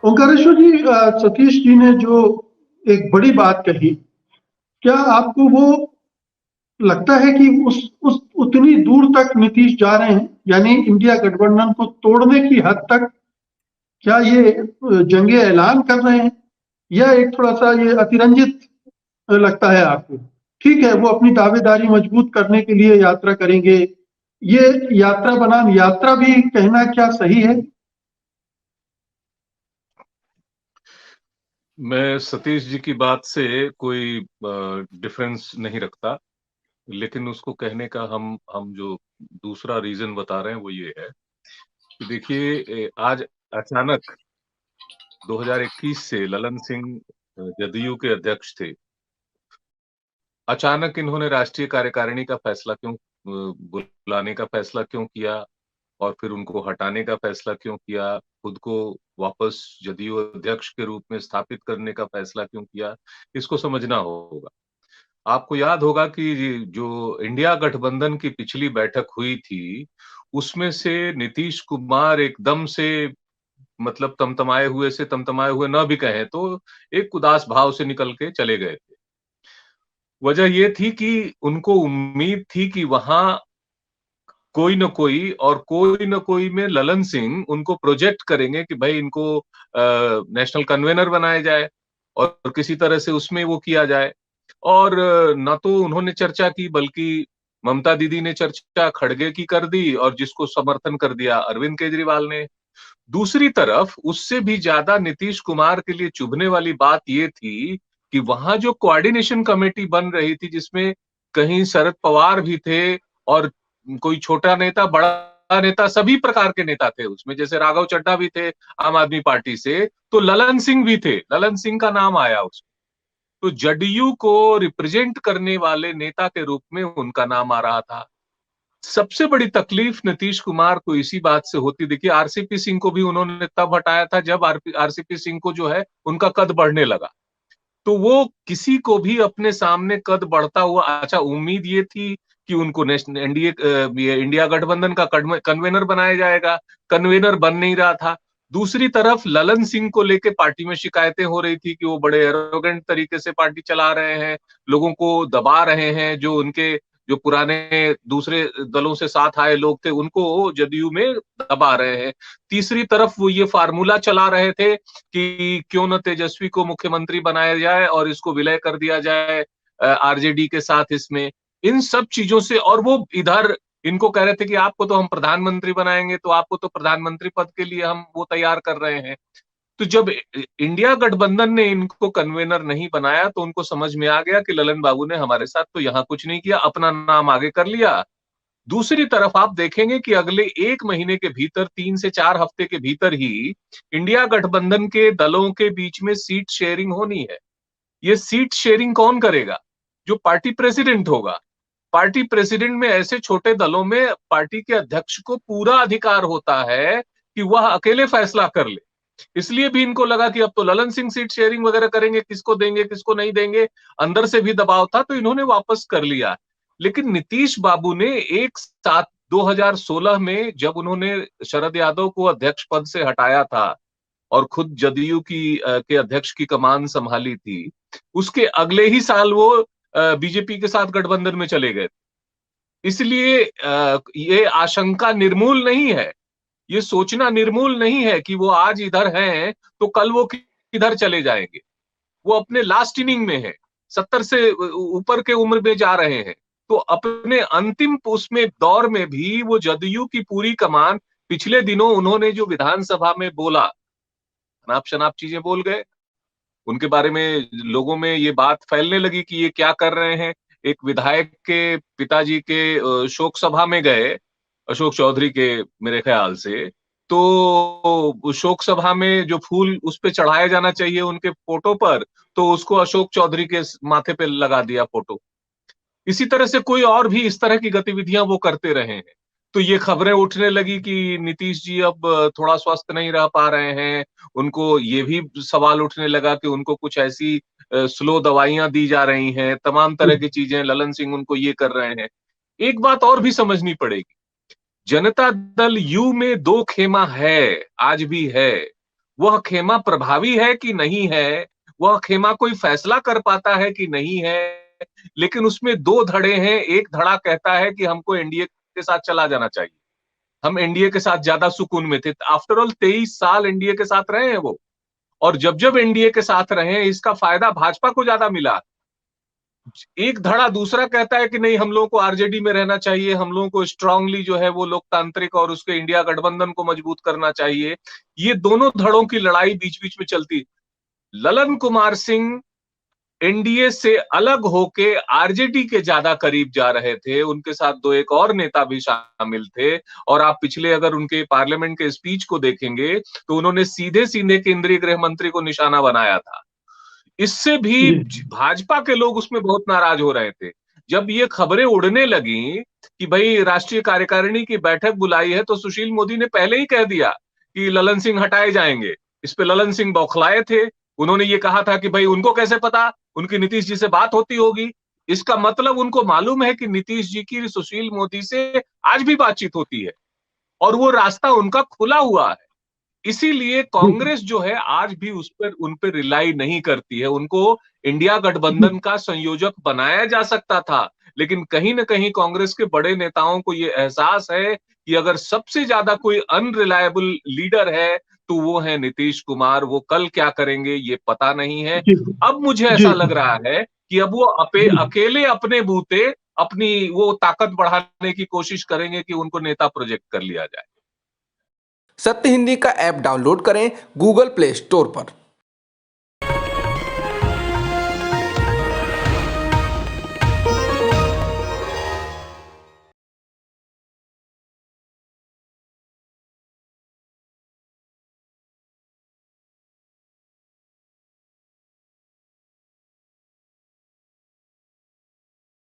ओंकारेश्वर जी, सतीश जी ने जो एक बड़ी बात कही, क्या आपको वो लगता है कि उस उतनी दूर तक नीतीश जा रहे हैं, यानी इंडिया गठबंधन को तोड़ने की हद तक? क्या ये जंगे ऐलान कर रहे हैं, या एक थोड़ा सा ये अतिरंजित लगता है आपको? ठीक है, वो अपनी दावेदारी मजबूत करने के लिए यात्रा करेंगे। ये यात्रा बनाम यात्रा भी कहना क्या सही है? मैं सतीश जी की बात से कोई डिफरेंस नहीं रखता, लेकिन उसको कहने का हम जो दूसरा रीजन बता रहे हैं वो ये है कि देखिए, आज अचानक 2021 से ललन सिंह जदयू के अध्यक्ष थे। अचानक इन्होंने राष्ट्रीय कार्यकारिणी का फैसला क्यों बुलाने का फैसला क्यों किया, और फिर उनको हटाने का फैसला क्यों किया, खुद को वापस जदयू अध्यक्ष के रूप में स्थापित करने का फैसला क्यों किया, इसको समझना होगा। आपको याद होगा कि जो इंडिया गठबंधन की पिछली बैठक हुई थी, उसमें से नीतीश कुमार एकदम से, मतलब तमतमाए हुए न भी कहें तो एक उदास भाव से निकल के चले गए थे। वजह ये थी कि उनको उम्मीद थी कि वहां कोई न कोई में ललन सिंह उनको प्रोजेक्ट करेंगे कि भाई इनको नेशनल कन्वेनर बनाया जाए और किसी तरह से उसमें वो किया जाए। और न तो उन्होंने चर्चा की, बल्कि ममता दीदी ने चर्चा खड़गे की कर दी और जिसको समर्थन कर दिया अरविंद केजरीवाल ने। दूसरी तरफ उससे भी ज्यादा नीतीश कुमार के लिए चुभने वाली बात ये थी कि वहां जो कोऑर्डिनेशन कमेटी बन रही थी, जिसमें कहीं शरद पवार भी थे और कोई छोटा नेता, बड़ा नेता, सभी प्रकार के नेता थे उसमें, जैसे राघव चड्ढा भी थे आम आदमी पार्टी से, तो ललन सिंह भी थे, ललन सिंह का नाम आया उसमें। तो जदयू को रिप्रेजेंट करने वाले नेता के रूप में उनका नाम आ रहा था। सबसे बड़ी तकलीफ नीतीश कुमार को इसी बात से होती, देखिए आरसीपी सिंह को भी उन्होंने तब हटाया था जब आरसीपी सिंह को जो है उनका कद बढ़ने लगा। तो वो किसी को भी अपने सामने कद बढ़ता हुआ, अच्छा उम्मीद ये थी कि उनको नेशनल एनडीए ये इंडिया गठबंधन का कन्वेनर बनाया जाएगा, कन्वेनर बन नहीं रहा था। दूसरी तरफ ललन सिंह को लेके पार्टी में शिकायतें हो रही थी कि वो बड़े एरोगेंट तरीके से पार्टी चला रहे हैं, लोगों को दबा रहे हैं, जो उनके जो पुराने दूसरे दलों से साथ आए लोग थे उनको जदयू में दबा रहे हैं। तीसरी तरफ वो ये फार्मूला चला रहे थे कि क्यों न तेजस्वी को मुख्यमंत्री बनाया जाए और इसको विलय कर दिया जाए आरजेडी के साथ इसमें। इन सब चीजों से, और वो इधर इनको कह रहे थे कि आपको तो हम प्रधानमंत्री बनाएंगे, तो आपको तो प्रधानमंत्री पद के लिए हम वो तैयार कर रहे हैं। तो जब इंडिया गठबंधन ने इनको कन्वेनर नहीं बनाया तो उनको समझ में आ गया कि ललन बाबू ने हमारे साथ तो यहाँ कुछ नहीं किया, अपना नाम आगे कर लिया। दूसरी तरफ आप देखेंगे कि अगले 1 महीने के भीतर, 3 से 4 हफ्ते के भीतर ही इंडिया गठबंधन के दलों के बीच में सीट शेयरिंग होनी है। ये सीट शेयरिंग कौन करेगा? जो पार्टी प्रेसिडेंट होगा। पार्टी प्रेसिडेंट में ऐसे छोटे दलों में पार्टी के अध्यक्ष को पूरा अधिकार होता है कि वह अकेले फैसला कर ले। इसलिए भी इनको लगा कि अब तो ललन सिंह सीट शेयरिंग वगैरह करेंगे, किसको देंगे किसको नहीं देंगे, अंदर से भी दबाव था तो इन्होंने वापस कर लिया। लेकिन नीतीश बाबू ने एक साथ 2016 में जब उन्होंने शरद यादव को अध्यक्ष पद से हटाया था और खुद जदयू के अध्यक्ष की कमान संभाली थी, उसके अगले ही साल वो बीजेपी के साथ गठबंधन में चले गए। इसलिए ये आशंका निर्मूल नहीं है, ये सोचना निर्मूल नहीं है कि वो आज इधर हैं तो कल वो किधर चले जाएंगे। वो अपने लास्ट इनिंग में है, 70 से ऊपर के उम्र में जा रहे हैं। तो अपने अंतिम उसमें दौर में भी वो जदयू की पूरी कमान, पिछले दिनों उन्होंने जो विधानसभा में बोला, अनाप शनाप चीजें बोल गए, उनके बारे में लोगों में ये बात फैलने लगी कि ये क्या कर रहे हैं। एक विधायक के पिताजी के शोक सभा में गए, अशोक चौधरी के, मेरे ख्याल से, तो शोक सभा में जो फूल उस पे चढ़ाया जाना चाहिए उनके फोटो पर, तो उसको अशोक चौधरी के माथे पे लगा दिया फोटो। इसी तरह से कोई और भी इस तरह की गतिविधियां वो करते रहे हैं। तो ये खबरें उठने लगी कि नीतीश जी अब थोड़ा स्वस्थ नहीं रह पा रहे हैं। उनको ये भी सवाल उठने लगा कि उनको कुछ ऐसी स्लो दवाइयां दी जा रही हैं, तमाम तरह की चीजें, ललन सिंह उनको ये कर रहे हैं। एक बात और भी समझनी पड़ेगी, जनता दल यू में दो खेमा है, आज भी है। वह खेमा प्रभावी है कि नहीं है, वह खेमा कोई फैसला कर पाता है कि नहीं है। लेकिन उसमें दो धड़े हैं, एक धड़ा कहता है कि हमको एनडीए के साथ चला जाना चाहिए, हम एनडीए के साथ ज्यादा सुकून में थे। आफ्टर ऑल 23 साल एनडीए के साथ रहे हैं वो, और जब जब एनडीए के साथ रहे इसका फायदा भाजपा को ज्यादा मिला। एक धड़ा दूसरा कहता है कि नहीं, हम लोगों को आरजेडी में रहना चाहिए, हम लोगों को स्ट्रांगली जो है वो लोकतांत्रिक और उसके इंडिया गठबंधन को मजबूत करना चाहिए। ये दोनों धड़ों की लड़ाई बीच बीच में चलती। ललन कुमार सिंह एनडीए से अलग होके आरजेडी के ज्यादा करीब जा रहे थे, उनके साथ दो एक और नेता भी शामिल थे। और आप पिछले अगर उनके पार्लियामेंट के स्पीच को देखेंगे तो उन्होंने सीधे सीधे केंद्रीय गृह मंत्री को निशाना बनाया था। इससे भी भाजपा के लोग उसमें बहुत नाराज हो रहे थे। जब ये खबरें उड़ने लगी कि भाई राष्ट्रीय कार्यकारिणी की बैठक बुलाई है, तो सुशील मोदी ने पहले ही कह दिया कि ललन सिंह हटाए जाएंगे। इस पे ललन सिंह बौखलाए थे। उन्होंने ये कहा था कि भाई उनको कैसे पता, उनकी नीतीश जी से बात होती होगी। इसका मतलब उनको मालूम है कि नीतीश जी की सुशील मोदी से आज भी बातचीत होती है और वो रास्ता उनका खुला हुआ है। इसीलिए कांग्रेस जो है आज भी उन पर रिलाई नहीं करती है। उनको इंडिया गठबंधन का संयोजक बनाया जा सकता था, लेकिन कहीं ना कहीं कांग्रेस के बड़े नेताओं को यह एहसास है कि अगर सबसे ज्यादा कोई अनरिलायबल लीडर है तो वो है नीतीश कुमार। वो कल क्या करेंगे ये पता नहीं है। अब मुझे ऐसा लग रहा है कि अब वो अकेले अपने बूते अपनी वो ताकत बढ़ाने की कोशिश करेंगे कि उनको नेता प्रोजेक्ट कर लिया जाए। सत्य हिंदी का ऐप डाउनलोड करें गूगल प्ले स्टोर पर।